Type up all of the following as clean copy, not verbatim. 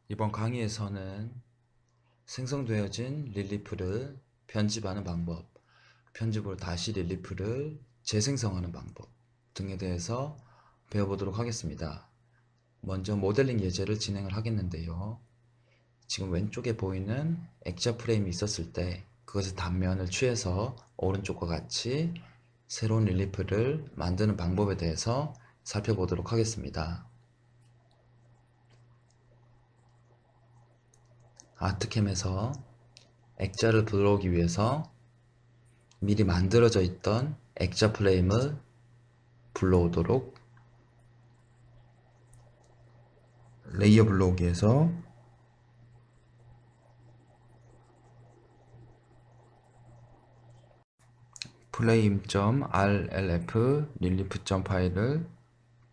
이번 강의에서는 생성되어진 릴리프를 편집하는 방법, 편집으로 다시 릴리프를 재생성하는 방법 등에 대해서 배워보도록 하겠습니다. 먼저 모델링 예제를 진행을 하겠는데요. 지금 왼쪽에 보이는 액자 프레임이 있었을 때 그것의 단면을 취해서 오른쪽과 같이 새로운 릴리프를 만드는 방법에 대해서 살펴보도록 하겠습니다. 아트캠에서 액자를 불러오기 위해서 미리 만들어져 있던 액자 프레임을 불러오도록 레이어 불러오기에서 frame.rlf 릴리프 파일을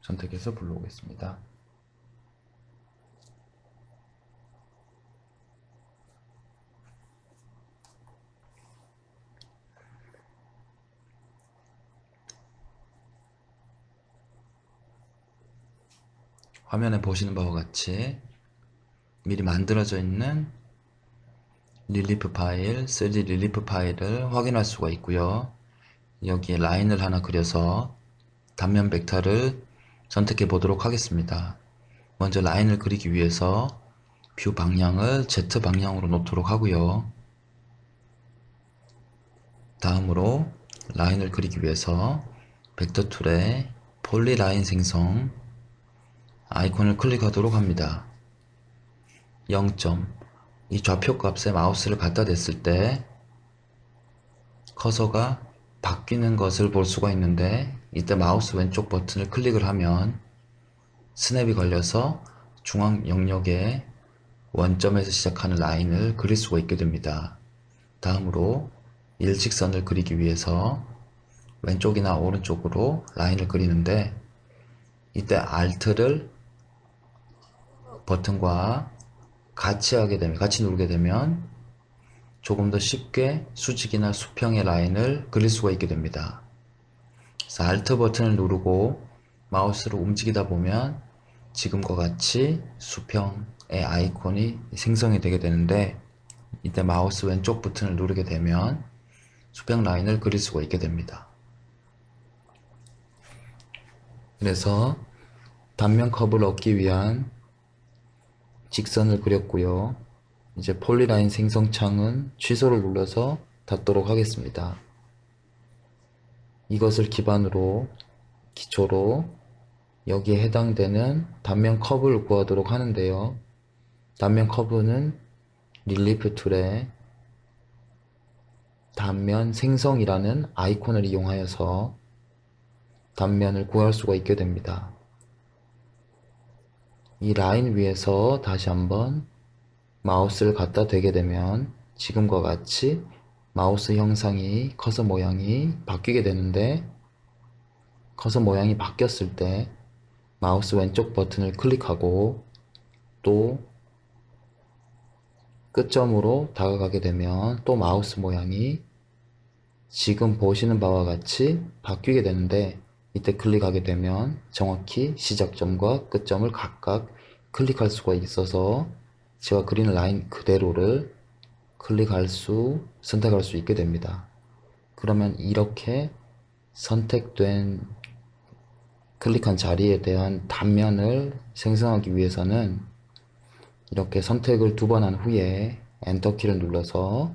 선택해서 불러오겠습니다. 화면에 보시는 바와 같이 미리 만들어져 있는 릴리프 파일, 3D 릴리프 파일을 확인할 수가 있고요. 여기에 라인을 하나 그려서 단면 벡터를 선택해 보도록 하겠습니다. 먼저 라인을 그리기 위해서 뷰 방향을 Z 방향으로 놓도록 하고요. 다음으로 라인을 그리기 위해서 벡터 툴에 폴리라인 생성 아이콘을 클릭하도록 합니다. 0점, 이 좌표 값에 마우스를 갖다 댔을 때 커서가 바뀌는 것을 볼 수가 있는데, 이때 마우스 왼쪽 버튼을 클릭을 하면 스냅이 걸려서 중앙 영역에 원점에서 시작하는 라인을 그릴 수가 있게 됩니다. 다음으로 일직선을 그리기 위해서 왼쪽이나 오른쪽으로 라인을 그리는데, 이때 Alt를 버튼과 같이 누르게 되면 조금 더 쉽게 수직이나 수평의 라인을 그릴 수가 있게 됩니다. 그래서 Alt 버튼을 누르고 마우스를 움직이다 보면 지금과 같이 수평의 아이콘이 생성이 되게 되는데, 이때 마우스 왼쪽 버튼을 누르게 되면 수평 라인을 그릴 수가 있게 됩니다. 그래서 단면 컵을 얻기 위한 직선을 그렸고요. 이제 폴리라인 생성 창은 취소를 눌러서 닫도록 하겠습니다. 이것을 기초로 여기에 해당되는 단면 커브를 구하도록 하는데요. 단면 커브는 릴리프 툴에 단면 생성이라는 아이콘을 이용하여서 단면을 구할 수가 있게 됩니다. 이 라인 위에서 다시 한번 마우스를 갖다 대게 되면 지금과 같이 마우스 형상이, 커서 모양이 바뀌게 되는데, 커서 모양이 바뀌었을 때 마우스 왼쪽 버튼을 클릭하고 또 끝점으로 다가가게 되면 또 마우스 모양이 지금 보시는 바와 같이 바뀌게 되는데, 이때 클릭하게 되면 정확히 시작점과 끝점을 각각 클릭할 수가 있어서 제가 그린 라인 그대로를 선택할 수 있게 됩니다. 그러면 이렇게 선택된 클릭한 자리에 대한 단면을 생성하기 위해서는 이렇게 선택을 2번 한 후에 엔터 키를 눌러서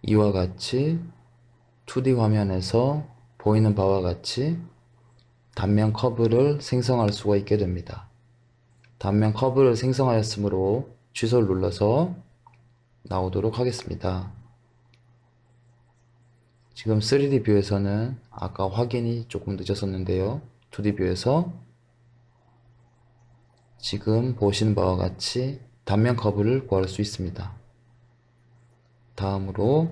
이와 같이 2D 화면에서 보이는 바와 같이 단면 커브를 생성할 수가 있게 됩니다. 단면 커브를 생성하였으므로 취소를 눌러서 나오도록 하겠습니다. 지금 3D 뷰에서는 아까 확인이 조금 늦었었는데요. 2D 뷰에서 지금 보시는 바와 같이 단면 커브를 구할 수 있습니다. 다음으로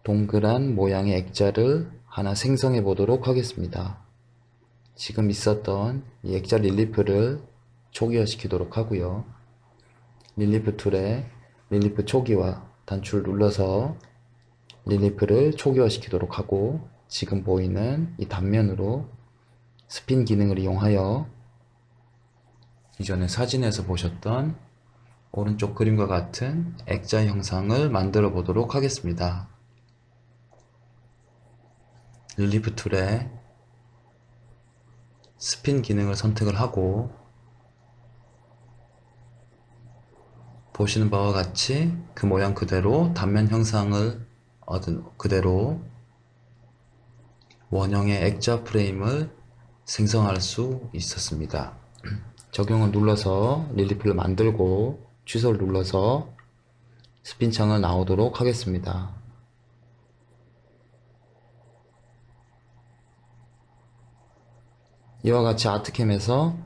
동그란 모양의 액자를 하나 생성해 보도록 하겠습니다. 지금 있었던 이 액자 릴리프를 초기화 시키도록 하고요. 릴리프 툴에 릴리프 초기화 단추를 눌러서 릴리프를 초기화 시키도록 하고, 지금 보이는 이 단면으로 스핀 기능을 이용하여 이전에 사진에서 보셨던 오른쪽 그림과 같은 액자 형상을 만들어 보도록 하겠습니다. 릴리프 툴에 스핀 기능을 선택을 하고, 보시는 바와 같이 그 모양 그대로 단면 형상을 얻은 그대로 원형의 액자 프레임을 생성할 수 있었습니다. 적용을 눌러서 릴리프를 만들고 취소를 눌러서 스핀 창을 나오도록 하겠습니다. 이와 같이 아트캠에서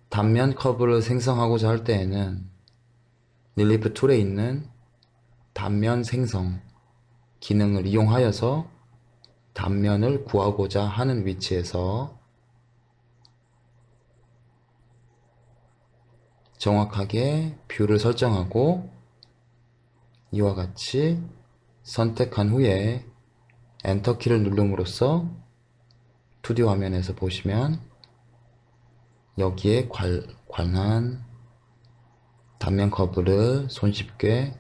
단면 커브를 생성하고자 할 때에는 릴리프 툴에 있는 단면 생성 기능을 이용하여서 단면을 구하고자 하는 위치에서 정확하게 뷰를 설정하고, 이와 같이 선택한 후에 엔터키를 누름으로써 2D 화면에서 보시면 여기에 관한 단면 커브를 손쉽게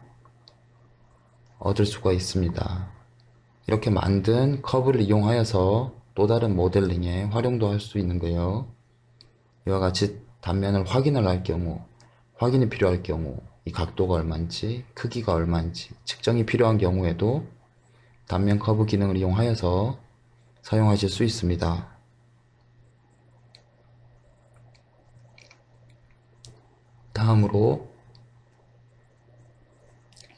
얻을 수가 있습니다. 이렇게 만든 커브를 이용하여서 또 다른 모델링에 활용도 할 수 있는데요. 이와 같이 단면을 확인을 할 경우, 확인이 필요할 경우, 이 각도가 얼마인지, 크기가 얼마인지 측정이 필요한 경우에도 단면 커브 기능을 이용하여서 사용하실 수 있습니다. 다음으로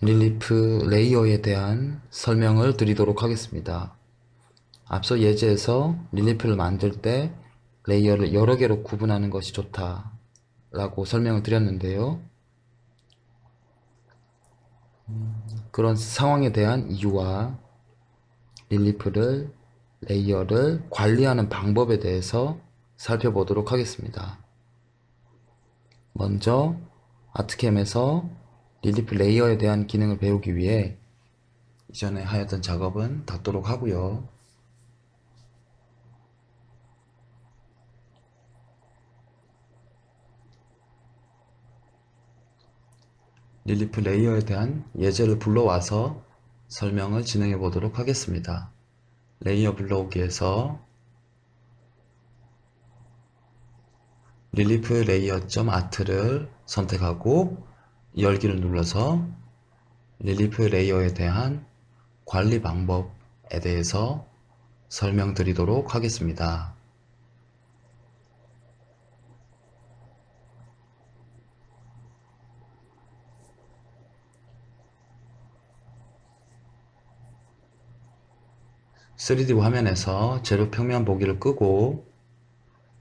릴리프 레이어에 대한 설명을 드리도록 하겠습니다. 앞서 예제에서 릴리프를 만들 때 레이어를 여러 개로 구분하는 것이 좋다 라고 설명을 드렸는데요. 그런 상황에 대한 이유와 릴리프를 레이어를 관리하는 방법에 대해서 살펴보도록 하겠습니다. 먼저 아트캠에서 릴리프 레이어에 대한 기능을 배우기 위해 이전에 하였던 작업은 닫도록 하고요. 릴리프 레이어에 대한 예제를 불러와서 설명을 진행해 보도록 하겠습니다. 레이어 불러오기에서 릴리프 레이어.art를 선택하고 열기를 눌러서 릴리프 레이어에 대한 관리 방법에 대해서 설명드리도록 하겠습니다. (3D) 화면에서 재료 평면 보기를 끄고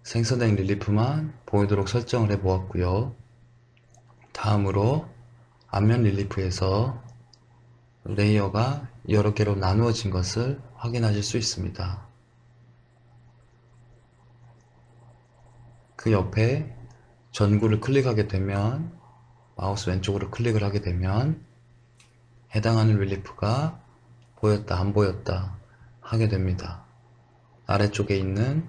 생성된 릴리프만 보이도록 설정을 해 보았고요. 다음으로 앞면 릴리프에서 레이어가 여러 개로 나누어진 것을 확인하실 수 있습니다. 그 옆에 전구를 클릭하게 되면, 마우스 왼쪽으로 클릭을 하게 되면 해당하는 릴리프가 보였다 안 보였다 하게 됩니다. 아래쪽에 있는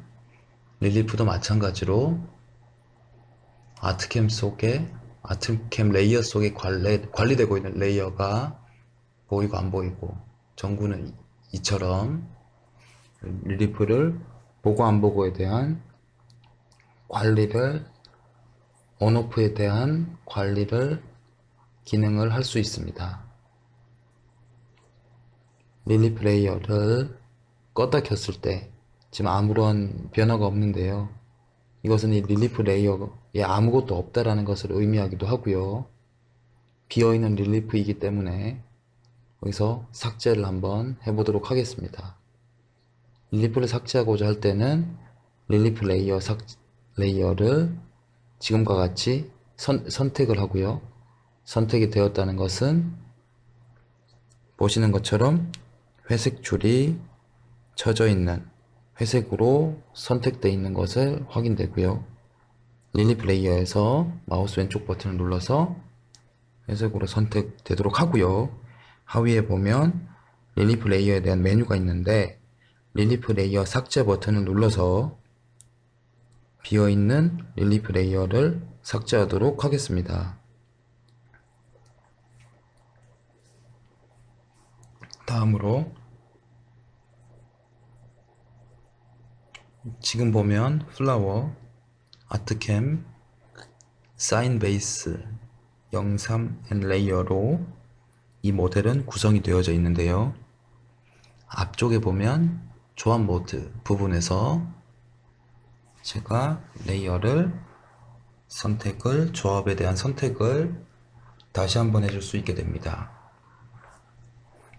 릴리프도 마찬가지로 아트캠 레이어 속에 관리되고 있는 레이어가 보이고 안 보이고, 전구는 이처럼 릴리프를 보고 안 보고에 대한 관리를, 온오프에 대한 관리를 기능을 할 수 있습니다. 릴리프 레이어를 껐다 켰을 때 지금 아무런 변화가 없는데요. 이것은 이 릴리프 레이어에 아무것도 없다라는 것을 의미하기도 하고요. 비어있는 릴리프이기 때문에 여기서 삭제를 한번 해보도록 하겠습니다. 릴리프를 삭제하고자 할 때는 릴리프 레이어를 지금과 같이 선택을 하고요. 선택이 되었다는 것은 보시는 것처럼 회색 줄이 쳐져 있는, 회색으로 선택되어 있는 것을 확인되고요. 릴리프 레이어에서 마우스 왼쪽 버튼을 눌러서 회색으로 선택되도록 하고요. 하위에 보면 릴리프 레이어에 대한 메뉴가 있는데 릴리프 레이어 삭제 버튼을 눌러서 비어있는 릴리프 레이어를 삭제하도록 하겠습니다. 다음으로 지금 보면 플라워, 아트캠, 사인 베이스, 영상 앤 레이어로 이 모델은 구성이 되어져 있는데요. 앞쪽에 보면 조합 모드 부분에서 제가 레이어를 조합에 대한 선택을 다시 한번 해줄 수 있게 됩니다.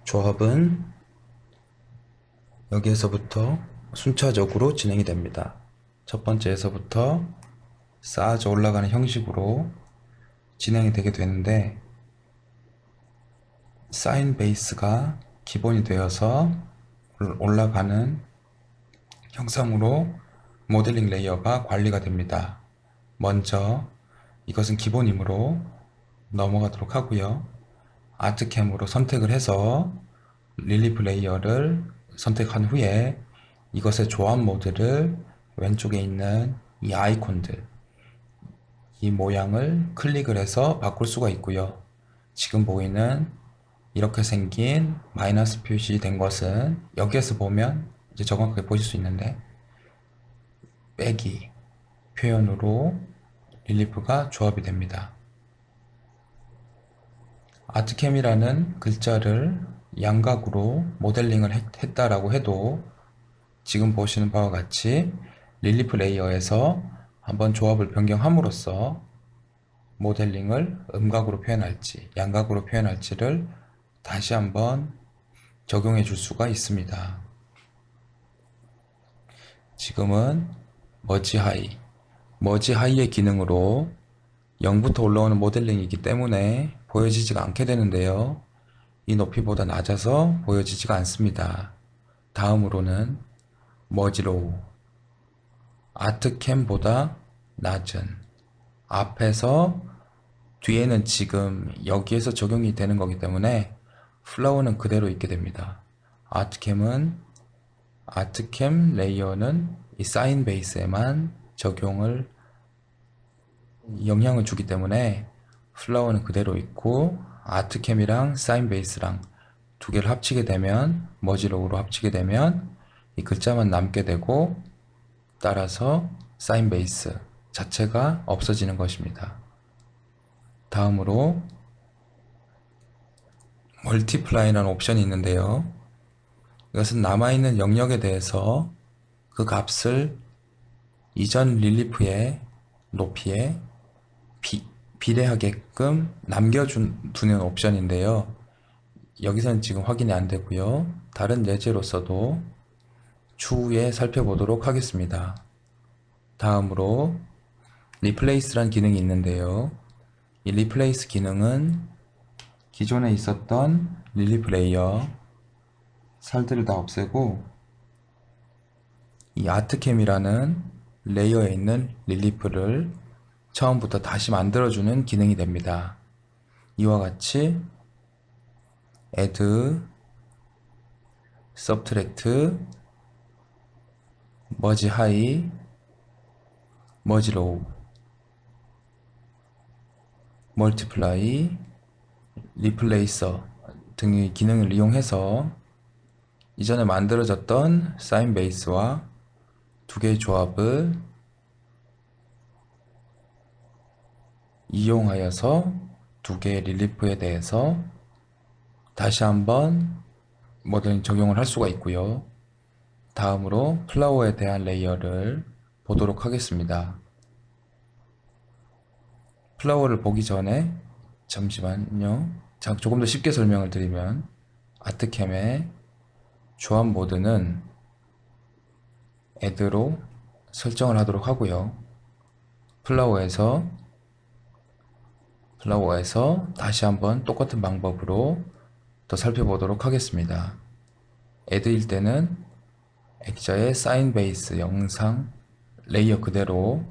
조합은 여기에서부터 순차적으로 진행이 됩니다. 첫 번째에서부터 쌓아져 올라가는 형식으로 진행이 되게 되는데 사인 베이스가 기본이 되어서 올라가는 형상으로 모델링 레이어가 관리가 됩니다. 먼저 이것은 기본이므로 넘어가도록 하고요. 아트캠으로 선택을 해서 릴리프 레이어를 선택한 후에 이것의 조합 모드를 왼쪽에 있는 이 아이콘들, 이 모양을 클릭을 해서 바꿀 수가 있고요. 지금 보이는 이렇게 생긴 마이너스 표시된 것은 여기에서 보면 이제 정확하게 보실 수 있는데 빼기 표현으로 릴리프가 조합이 됩니다. 아트캠이라는 글자를 양각으로 모델링을 했다라고 해도 지금 보시는 바와 같이 릴리프 레이어에서 한번 조합을 변경함으로써 모델링을 음각으로 표현할지 양각으로 표현할지를 다시 한번 적용해 줄 수가 있습니다. 지금은 머지 하이의 기능으로 0부터 올라오는 모델링이기 때문에 보여지지가 않게 되는데요. 이 높이보다 낮아서 보여지지가 않습니다. 다음으로는 머지 로우, 아트캠보다 낮은, 앞에서 뒤에는 지금 여기에서 적용이 되는 거기 때문에 플라워는 그대로 있게 됩니다. 아트캠 레이어는 이 사인 베이스에만 영향을 주기 때문에 플라워는 그대로 있고 아트캠이랑 사인 베이스랑 두 개를 합치게 되면 머지로우로 합치게 되면 이 글자만 남게 되고 따라서 사인 베이스 자체가 없어지는 것입니다. 다음으로 멀티플라이라는 옵션이 있는데요. 이것은 남아있는 영역에 대해서 그 값을 이전 릴리프의 높이에 비례하게끔 남겨두는 옵션인데요. 여기서는 지금 확인이 안 되고요. 다른 예제로서도 추후에 살펴보도록 하겠습니다. 다음으로 리플레이스란 기능이 있는데요. 이 리플레이스 기능은 기존에 있었던 릴리프 레이어 살들을 다 없애고 이 아트캠이라는 레이어에 있는 릴리프를 처음부터 다시 만들어주는 기능이 됩니다. 이와 같이 add, subtract, merge high, merge low, multiply, replacer 등의 기능을 이용해서 이전에 만들어졌던 사인 베이스와 두 개의 조합을 이용하여서 두 개의 릴리프에 대해서 다시 한번 모델링 적용을 할 수가 있고요. 다음으로 플라워에 대한 레이어를 보도록 하겠습니다. 플라워를 보기 전에 잠시만요. 자, 조금 더 쉽게 설명을 드리면 아트캠의 조합 모드는 add로 설정을 하도록 하고요. 플라워에서 다시 한번 똑같은 방법으로 더 살펴보도록 하겠습니다. add일 때는 액자의 사인 베이스 영상 레이어 그대로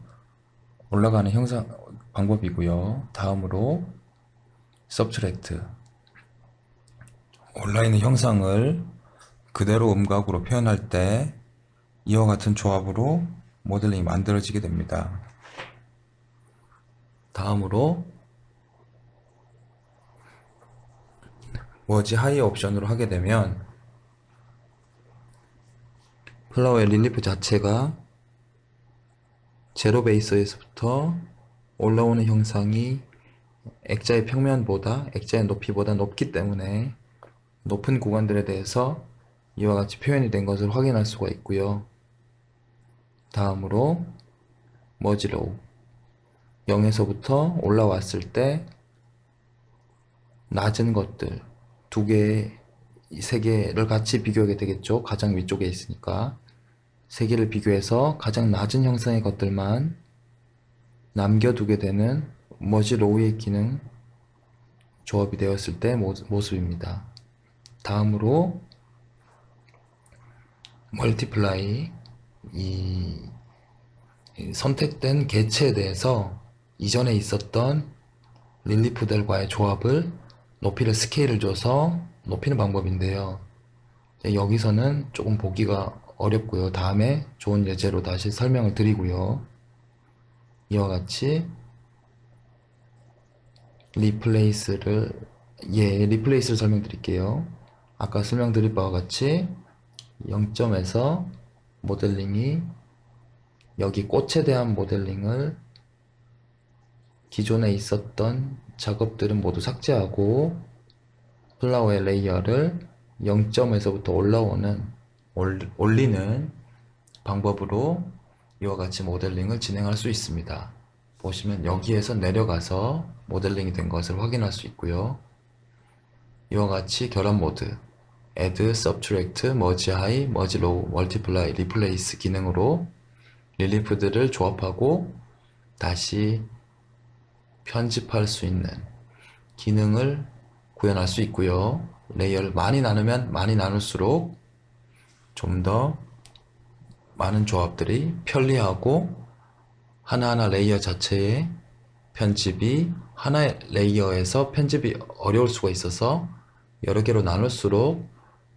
올라가는 형상 방법이고요. 다음으로 subtract. 올라 있는 형상을 그대로 음각으로 표현할 때 이와 같은 조합으로 모델링이 만들어지게 됩니다. 다음으로 머지 하이 옵션으로 하게 되면 플라워의 릴리프 자체가 제로 베이스에서부터 올라오는 형상이 액자의 평면보다, 액자의 높이보다 높기 때문에 높은 구간들에 대해서 이와 같이 표현이 된 것을 확인할 수가 있고요. 다음으로 머지 로우, 0에서부터 올라왔을 때 낮은 것들 두 개, 세 개를 같이 비교하게 되겠죠. 가장 위쪽에 있으니까 세 개를 비교해서 가장 낮은 형상의 것들만 남겨두게 되는 머지 로우의 기능 조합이 되었을 때 모습입니다. 다음으로 멀티플라이, 이 선택된 개체에 대해서 이전에 있었던 릴리프들과의 조합을 높이를 스케일을 줘서 높이는 방법인데요. 여기서는 조금 보기가 어렵고요. 다음에 좋은 예제로 다시 설명을 드리고요. 이와 같이 리플레이스를 설명드릴게요. 아까 설명드릴 바와 같이 0점에서 모델링이 여기 꽃에 대한 모델링을 기존에 있었던 작업들은 모두 삭제하고 플라워의 레이어를 0점에서부터 올리는 방법으로 이와 같이 모델링을 진행할 수 있습니다. 보시면 여기에서 내려가서 모델링이 된 것을 확인할 수 있고요. 이와 같이 결합 모드, Add, Subtract, Merge High, Merge Low, Multiply, Replace 기능으로 릴리프들을 조합하고 다시 편집할 수 있는 기능을 구현할 수 있고요. 레이어를 많이 나누면 많이 나눌수록 좀 더 많은 조합들이 편리하고 하나하나 레이어 자체의 편집이 하나의 레이어에서 편집이 어려울 수가 있어서 여러 개로 나눌수록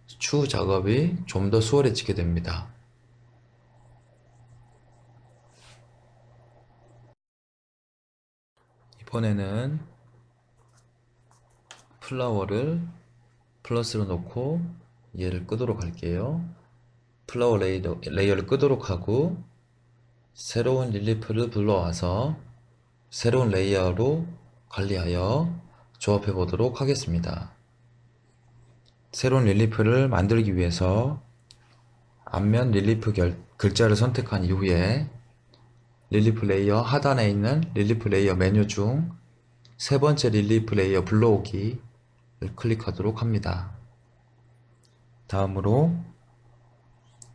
추후 작업이 좀 더 수월해지게 됩니다. 이번에는 플라워를 플러스로 놓고 얘를 끄도록 할게요. 플라워 레이어를 끄도록 하고 새로운 릴리프를 불러와서 새로운 레이어로 관리하여 조합해 보도록 하겠습니다. 새로운 릴리프를 만들기 위해서 앞면 릴리프 글자를 선택한 이후에 릴리프 레이어 하단에 있는 릴리프 레이어 메뉴 중 세 번째 릴리프 레이어 불러오기를 클릭하도록 합니다. 다음으로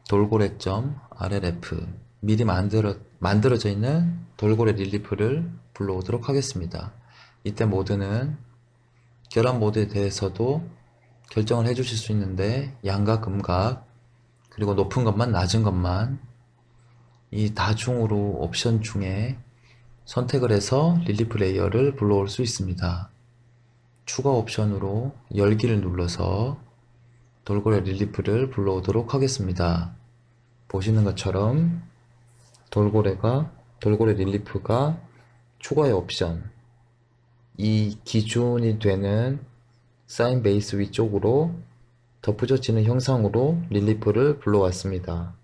돌고래점 RLF 미리 만들어져 있는 돌고래 릴리프를 불러오도록 하겠습니다. 이때 모드는 결합 모드에 대해서도 결정을 해 주실 수 있는데 양각, 음각, 그리고 높은 것만 낮은 것만 이 다중으로 옵션 중에 선택을 해서 릴리프 레이어를 불러올 수 있습니다. 추가 옵션으로 열기를 눌러서 돌고래 릴리프를 불러오도록 하겠습니다. 보시는 것처럼 돌고래 릴리프가 추가의 옵션, 이 기준이 되는 사인 베이스 위쪽으로 덧붙여지는 형상으로 릴리프를 불러왔습니다.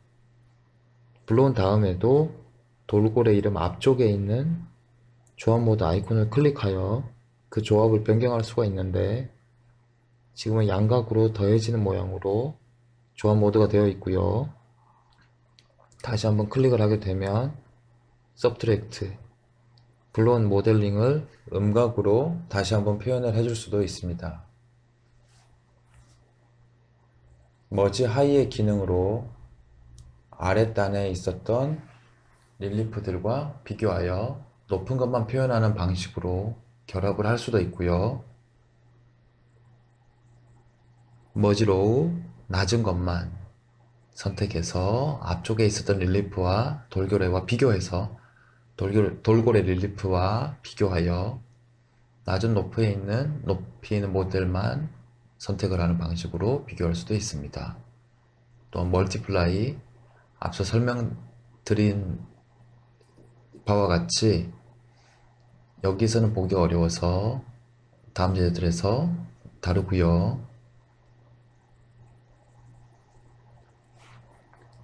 불러온 다음에도 돌고래 이름 앞쪽에 있는 조합 모드 아이콘을 클릭하여 그 조합을 변경할 수가 있는데 지금은 양각으로 더해지는 모양으로 조합 모드가 되어 있고요. 다시 한번 클릭을 하게 되면 Subtract, 불러온 모델링을 음각으로 다시 한번 표현을 해줄 수도 있습니다. 머지 하이의 기능으로 아랫단에 있었던 릴리프들과 비교하여 높은 것만 표현하는 방식으로 결합을 할 수도 있고요. 머지 로우, 낮은 것만 선택해서 앞쪽에 있었던 릴리프와 돌고래와 비교해서 돌고래 릴리프와 비교하여 낮은 높이에 있는 모델만 선택을 하는 방식으로 비교할 수도 있습니다. 또 멀티플라이, 앞서 설명드린 바와 같이 여기서는 보기 어려워서 다음 예들에서 다루고요.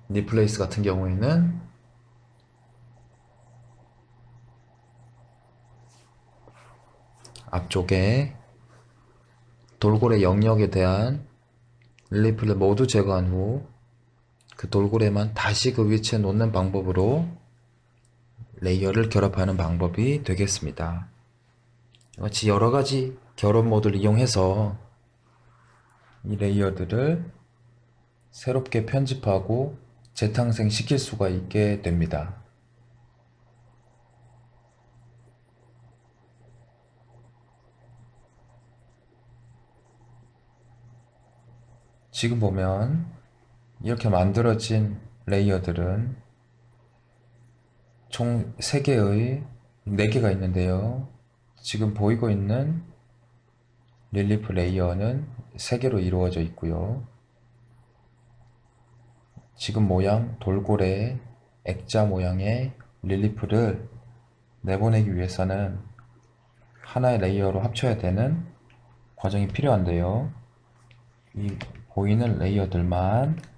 리플레이스 같은 경우에는 앞쪽에 돌고래 영역에 대한 릴리프를 모두 제거한 후 그 돌고래만 다시 그 위치에 놓는 방법으로 레이어를 결합하는 방법이 되겠습니다. 같이 여러가지 결합 모드를 이용해서 이 레이어들을 새롭게 편집하고 재탄생시킬 수가 있게 됩니다. 지금 보면 이렇게 만들어진 레이어들은 총 3개의 4개가 있는데요. 지금 보이고 있는 릴리프 레이어는 3개로 이루어져 있고요. 지금 모양 돌고래 액자 모양의 릴리프를 내보내기 위해서는 하나의 레이어로 합쳐야 되는 과정이 필요한데요. 이 보이는 레이어들만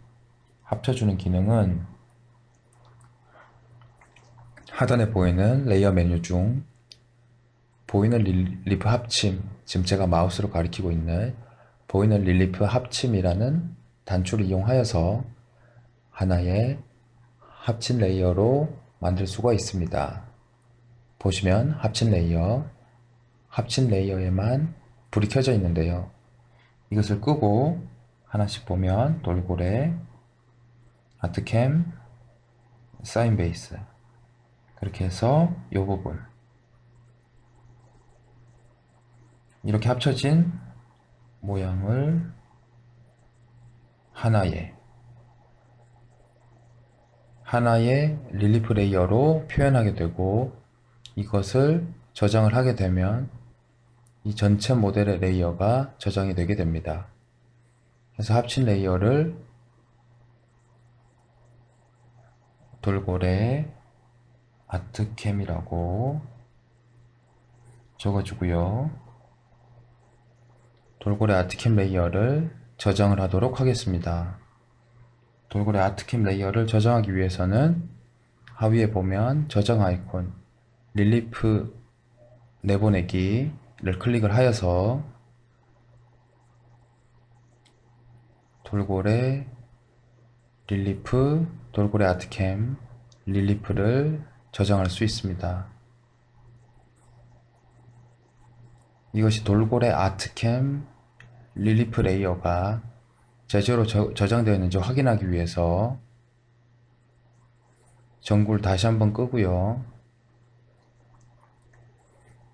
합쳐주는 기능은 하단에 보이는 레이어 메뉴 중 보이는 릴리프 합침, 지금 제가 마우스로 가리키고 있는 보이는 릴리프 합침이라는 단추를 이용하여서 하나의 합친 레이어로 만들 수가 있습니다. 보시면 합친 레이어에만 불이 켜져 있는데요. 이것을 끄고 하나씩 보면 돌고래, 아트캠, 사인베이스 그렇게 해서 이 부분 이렇게 합쳐진 모양을 하나의 릴리프 레이어로 표현하게 되고 이것을 저장을 하게 되면 이 전체 모델의 레이어가 저장이 되게 됩니다. 그래서 합친 레이어를 돌고래 아트캠이라고 적어주고요. 돌고래 아트캠 레이어를 저장을 하도록 하겠습니다. 돌고래 아트캠 레이어를 저장하기 위해서는 하위에 보면 저장 아이콘 릴리프 내보내기를 클릭을 하여서 돌고래 릴리프 돌고래 아트캠 릴리프를 저장할 수 있습니다. 이것이 돌고래 아트캠 릴리프 레이어가 제대로 저장되어 있는지 확인하기 위해서 전구를 다시 한번 끄고요.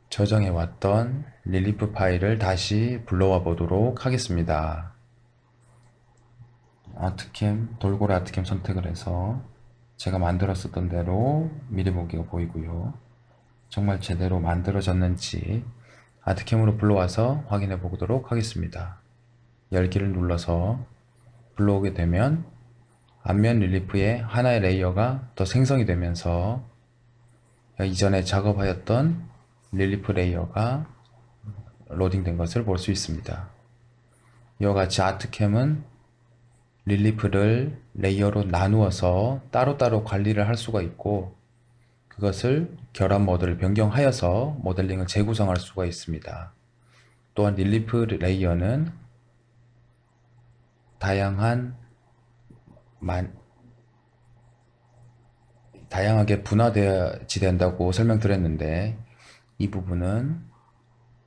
저장해 왔던 릴리프 파일을 다시 불러와 보도록 하겠습니다. 아트캠, 돌고래 아트캠 선택을 해서 제가 만들었었던 대로 미리 보기가 보이고요. 정말 제대로 만들어졌는지 아트캠으로 불러와서 확인해 보도록 하겠습니다. 열기를 눌러서 불러오게 되면 앞면 릴리프에 하나의 레이어가 더 생성이 되면서 이전에 작업하였던 릴리프 레이어가 로딩된 것을 볼 수 있습니다. 이와 같이 아트캠은 릴리프를 레이어로 나누어서 따로따로 관리를 할 수가 있고 그것을 결합 모드를 변경하여서 모델링을 재구성할 수가 있습니다. 또한 릴리프 레이어는 다양하게 분화되어지 된다고 설명드렸는데 이 부분은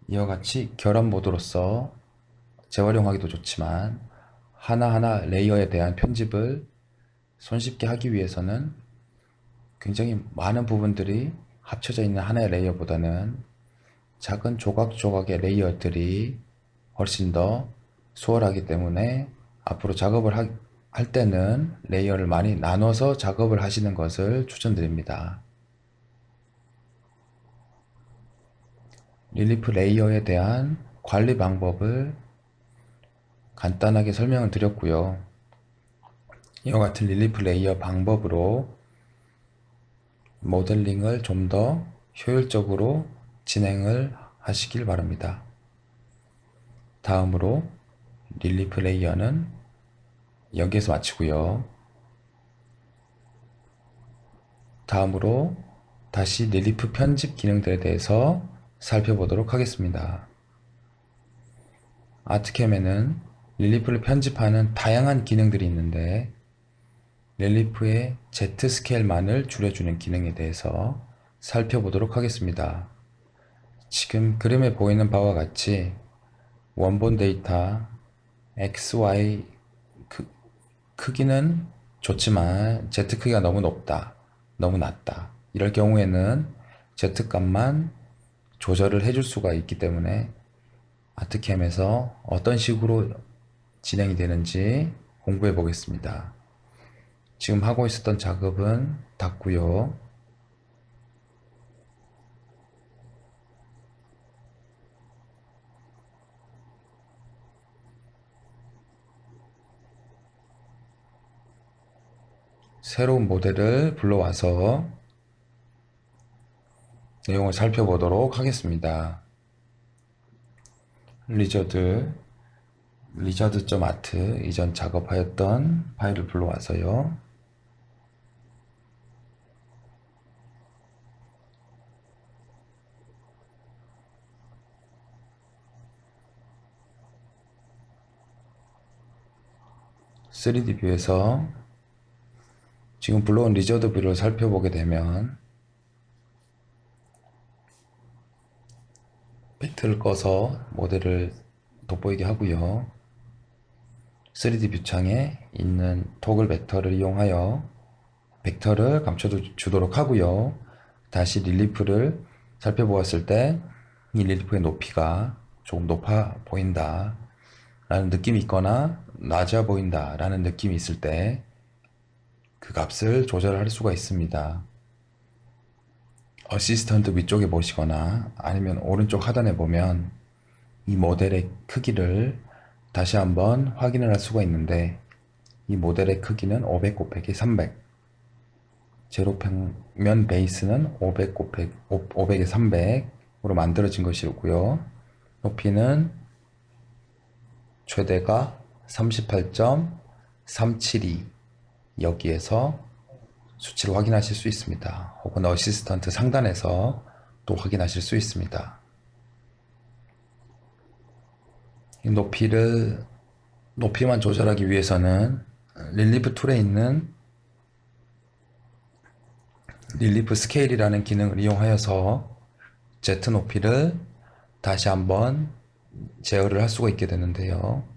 이와 같이 결합 모드로서 재활용하기도 좋지만 하나하나 레이어에 대한 편집을 손쉽게 하기 위해서는 굉장히 많은 부분들이 합쳐져 있는 하나의 레이어보다는 작은 조각조각의 레이어들이 훨씬 더 수월하기 때문에 앞으로 작업을 할 때는 레이어를 많이 나눠서 작업을 하시는 것을 추천드립니다. 릴리프 레이어에 대한 관리 방법을 간단하게 설명을 드렸고요. 이와 같은 릴리프 레이어 방법으로 모델링을 좀 더 효율적으로 진행을 하시길 바랍니다. 다음으로 릴리프 레이어는 여기에서 마치고요. 다음으로 다시 릴리프 편집 기능들에 대해서 살펴보도록 하겠습니다. 아트캠에는 릴리프를 편집하는 다양한 기능들이 있는데 릴리프의 Z 스케일만을 줄여주는 기능에 대해서 살펴보도록 하겠습니다. 지금 그림에 보이는 바와 같이 원본 데이터 XY 크기는 좋지만 Z 크기가 너무 높다, 너무 낮다. 이럴 경우에는 Z 값만 조절을 해줄 수가 있기 때문에 아트캠에서 어떤 식으로 진행이 되는지 공부해 보겠습니다. 지금 하고 있었던 작업은 닫고요. 새로운 모델을 불러와서 내용을 살펴보도록 하겠습니다. 리저드.art 이전 작업하였던 파일을 불러와서요. (3D) 뷰에서 지금 불러온 리저드 뷰를 살펴보게 되면 벡터를 꺼서 모델을 돋보이게 하고요. 3D 뷰 창에 있는 토글 벡터를 이용하여 벡터를 감춰주도록 하고요. 다시 릴리프를 살펴보았을 때 이 릴리프의 높이가 조금 높아 보인다 라는 느낌이 있거나 낮아 보인다 라는 느낌이 있을 때 그 값을 조절할 수가 있습니다. 어시스턴트 위쪽에 보시거나 아니면 오른쪽 하단에 보면 이 모델의 크기를 다시 한번 확인을 할 수가 있는데 이 모델의 크기는 500 곱하기 300 제로평면 베이스는 500 곱하기 500에 300으로 만들어진 것이고요. 높이는 최대가 38.372 여기에서 수치를 확인하실 수 있습니다. 혹은 어시스턴트 상단에서 또 확인하실 수 있습니다. 이 높이만 조절하기 위해서는 릴리프 툴에 있는 릴리프 스케일이라는 기능을 이용하여서 Z 높이를 다시 한번 제어를 할 수가 있게 되는데요.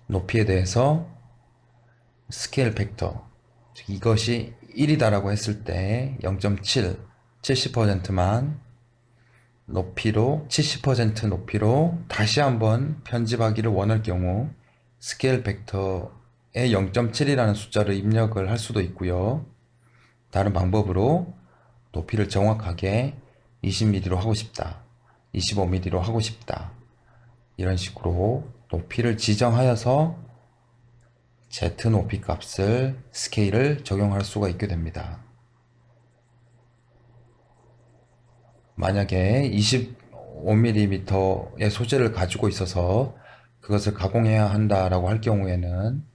높이에 대해서 스케일 벡터, 즉 이것이 1이다라고 했을 때 0.7, 70%만 높이로 70% 높이로 다시 한번 편집하기를 원할 경우 스케일 벡터에 0.7이라는 숫자를 입력을 할 수도 있고요. 다른 방법으로 높이를 정확하게 20mm로 하고 싶다, 25mm로 하고 싶다, 이런 식으로 높이를 지정하여서 Z 높이 값을 스케일을 적용할 수가 있게 됩니다. 만약에 25mm의 소재를 가지고 있어서 그것을 가공해야 한다라고 할 경우에는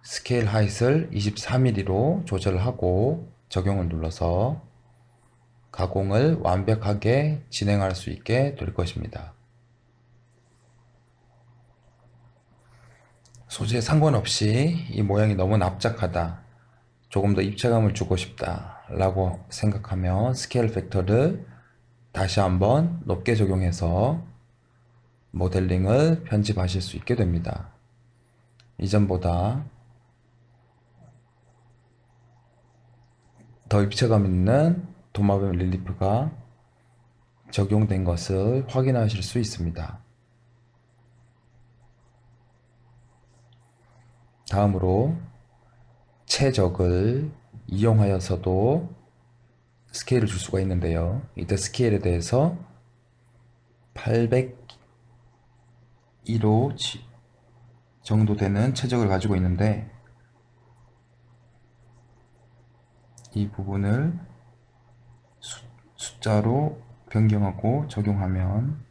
스케일 하이트를 24mm로 조절하고 적용을 눌러서 가공을 완벽하게 진행할 수 있게 될 것입니다. 소재에 상관없이 이 모양이 너무 납작하다, 조금 더 입체감을 주고 싶다 라고 생각하면 스케일 팩터를 다시 한번 높게 적용해서 모델링을 편집하실 수 있게 됩니다. 이전보다 더 입체감 있는 도마뱀 릴리프가 적용된 것을 확인하실 수 있습니다. 다음으로 최적을 이용하여서도 스케일을 줄 수가 있는데요. 이때 스케일에 대해서 801호 정도 되는 최적을 가지고 있는데, 이 부분을 숫자로 변경하고 적용하면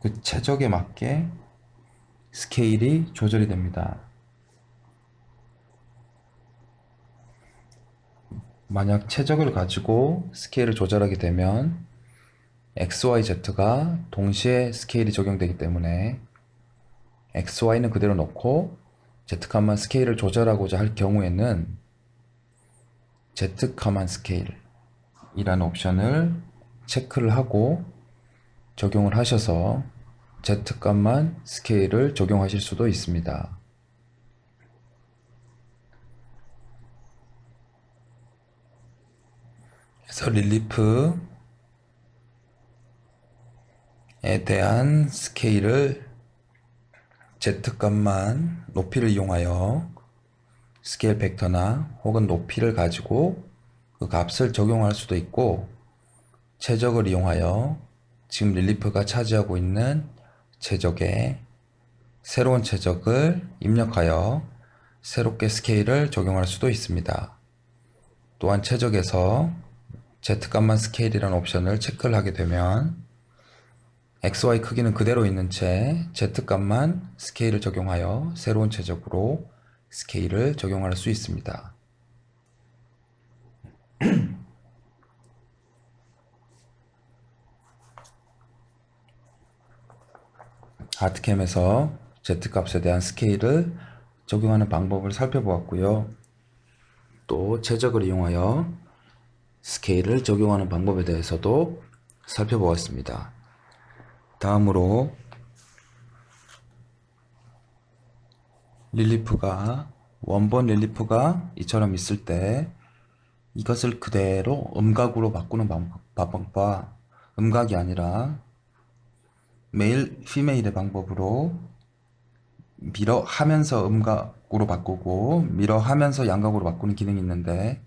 그 최적에 맞게 스케일이 조절이 됩니다. 만약 최적을 가지고 스케일을 조절하게 되면 XYZ가 동시에 스케일이 적용되기 때문에 XY는 그대로 놓고 Z값만 스케일을 조절하고자 할 경우에는 Z값만 스케일이라는 옵션을 체크를 하고 적용을 하셔서 Z값만 스케일을 적용하실 수도 있습니다. 그래서 릴리프에 대한 스케일을 Z값만 높이를 이용하여 스케일 벡터나 혹은 높이를 가지고 그 값을 적용할 수도 있고, 최적을 이용하여 지금 릴리프가 차지하고 있는 최적에 새로운 최적을 입력하여 새롭게 스케일을 적용할 수도 있습니다. 또한 최적에서 Z값만 스케일이라는 옵션을 체크를 하게 되면 XY 크기는 그대로 있는 채 Z값만 스케일을 적용하여 새로운 최적으로 스케일을 적용할 수 있습니다. 아트캠에서 Z값에 대한 스케일을 적용하는 방법을 살펴보았고요. 또 최적을 이용하여 스케일을 적용하는 방법에 대해서도 살펴보았습니다. 다음으로 원본 릴리프가 이처럼 있을 때 이것을 그대로 음각으로 바꾸는 방법과 음각이 아니라 메일, 피메일의 방법으로 미러 하면서 음각으로 바꾸고 미러 하면서 양각으로 바꾸는 기능이 있는데,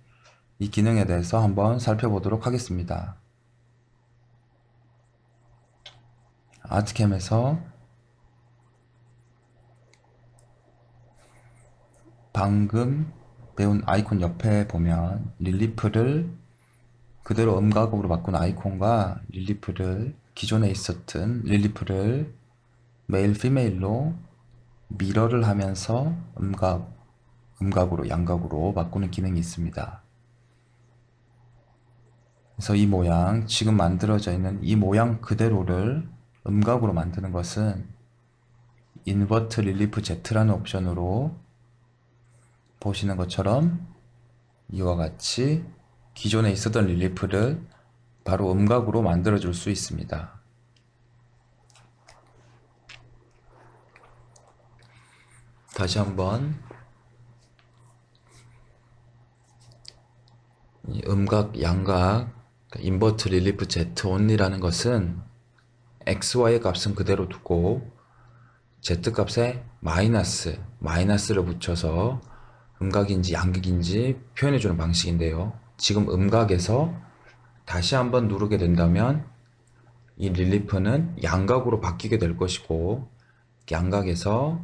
이 기능에 대해서 한번 살펴보도록 하겠습니다. 아트캠에서 방금 배운 아이콘 옆에 보면 릴리프를 그대로 음각으로 바꾼 아이콘과 기존에 있었던 릴리프를 메일, 피메일로 미러를 하면서 음각으로, 양각으로 바꾸는 기능이 있습니다. 그래서 이 모양, 지금 만들어져 있는 이 모양 그대로를 음각으로 만드는 것은 인버트 릴리프 Z라는 옵션으로 보시는 것처럼 이와 같이 기존에 있었던 릴리프를 바로 음각으로 만들어 줄 수 있습니다. 다시 한번 이 음각, 양각, 인버트 릴리프 Z only라는 것은 XY의 값은 그대로 두고 Z 값에 마이너스를 붙여서 음각인지 양극인지 표현해주는 방식인데요. 지금 음각에서 다시 한번 누르게 된다면 이 릴리프는 양각으로 바뀌게 될 것이고, 양각에서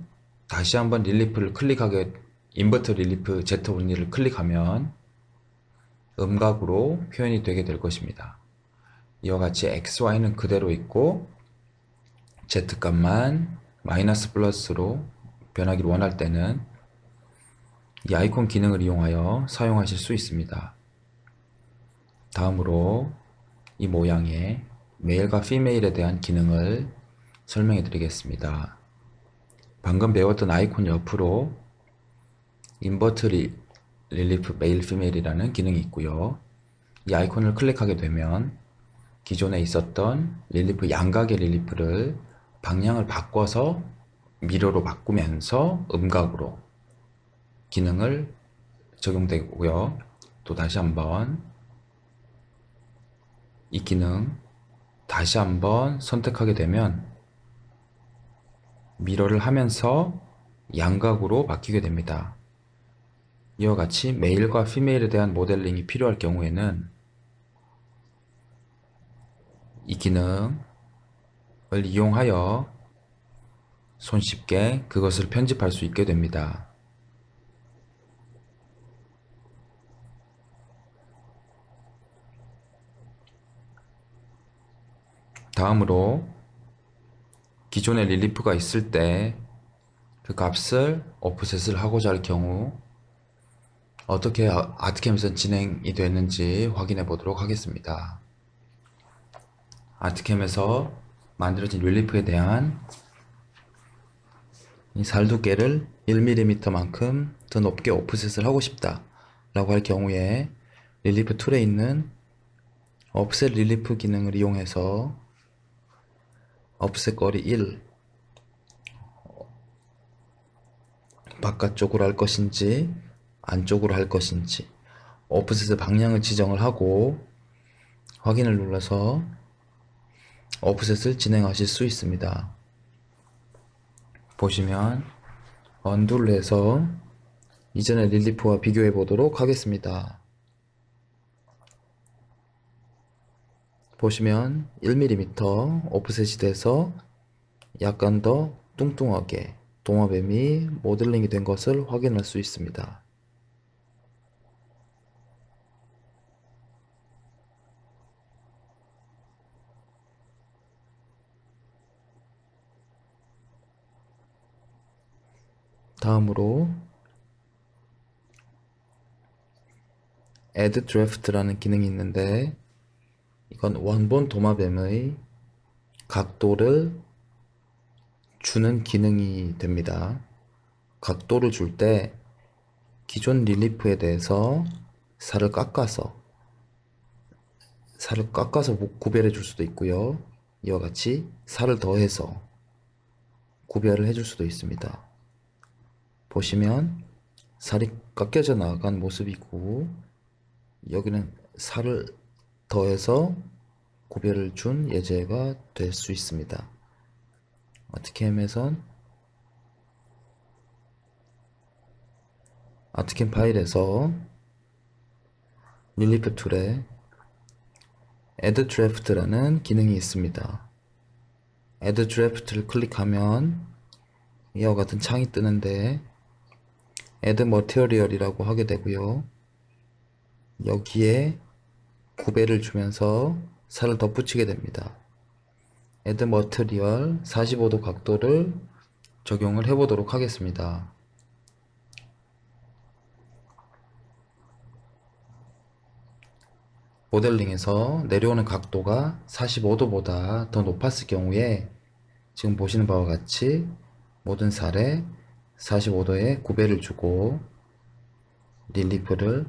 다시 한번 인버터 릴리프 Z only를 클릭하면 음각으로 표현이 되게 될 것입니다. 이와 같이 XY는 그대로 있고 Z값만 마이너스 플러스로 변하기를 원할 때는 이 아이콘 기능을 이용하여 사용하실 수 있습니다. 다음으로 이 모양의 메일과 피메일에 대한 기능을 설명해 드리겠습니다. 방금 배웠던 아이콘 옆으로 인버트 릴리프 메일 피메일이라는 기능이 있고요. 이 아이콘을 클릭하게 되면 기존에 있었던 양각의 릴리프를 방향을 바꿔서 미러로 바꾸면서 음각으로 기능을 적용되고요. 또 다시 한번 이 기능 다시 한번 선택하게 되면 미러를 하면서 양각으로 바뀌게 됩니다. 이와 같이 메일과 피메일에 대한 모델링이 필요할 경우에는 이 기능을 이용하여 손쉽게 그것을 편집할 수 있게 됩니다. 다음으로 기존에 릴리프가 있을 때 그 값을 오프셋을 하고자 할 경우 어떻게 아트캠에서 진행이 되는지 확인해 보도록 하겠습니다. 아트캠에서 만들어진 릴리프에 대한 이 살두께를 1mm만큼 더 높게 오프셋을 하고 싶다 라고 할 경우에 릴리프 툴에 있는 offset 릴리프 기능을 이용해서 offset 거리 1 바깥쪽으로 할 것인지 안쪽으로 할 것인지 오프셋의 방향을 지정을 하고 확인을 눌러서 오프셋을 진행하실 수 있습니다. 보시면 언두를 해서 이전의 릴리프와 비교해 보도록 하겠습니다. 보시면 1mm 오프셋이 돼서 약간 더 뚱뚱하게 도마뱀이 모델링이 된 것을 확인할 수 있습니다. 다음으로 Add Draft라는 기능이 있는데 이건 원본 도마뱀의 각도를 주는 기능이 됩니다. 각도를 줄 때 기존 릴리프에 대해서 살을 깎아서 구별해 줄 수도 있고요. 이와 같이 살을 더해서 구별을 해줄 수도 있습니다. 보시면 살이 깎여져 나간 모습이고 여기는 살을 더해서 구별을 준 예제가 될 수 있습니다. 아트캠 파일에서 릴리프 툴에 Add Draft라는 기능이 있습니다. Add Draft를 클릭하면 이와 같은 창이 뜨는데 Add Material이라고 하게 되고요. 여기에 구별을 주면서 살을 덧붙이게 됩니다. Add Material 45도 각도를 적용을 해보도록 하겠습니다. 모델링에서 내려오는 각도가 45도보다 더 높았을 경우에 지금 보시는 바와 같이 모든 살에 45도의 구별을 주고 릴리프를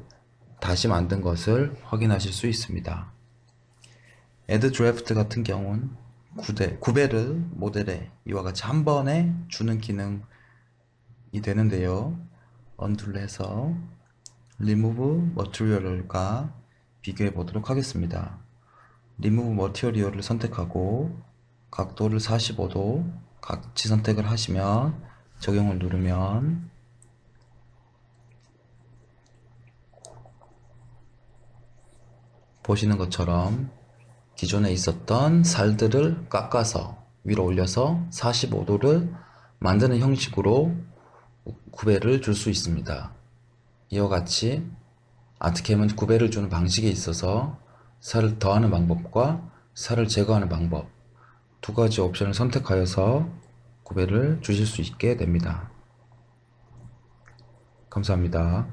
다시 만든 것을 확인하실 수 있습니다. Add Draft 같은 경우는 구별을 모델에 이와 같이 한 번에 주는 기능이 되는데요. 언두를 해서 Remove Material과 비교해 보도록 하겠습니다. Remove Material을 선택하고 각도를 45도 같이 선택을 하시면 적용을 누르면 보시는 것처럼 기존에 있었던 살들을 깎아서 위로 올려서 45도를 만드는 형식으로 구별을 줄 수 있습니다. 이와 같이 아트캠은 구별을 주는 방식에 있어서 살을 더하는 방법과 살을 제거하는 방법 두 가지 옵션을 선택하여서 구별을 주실 수 있게 됩니다. 감사합니다.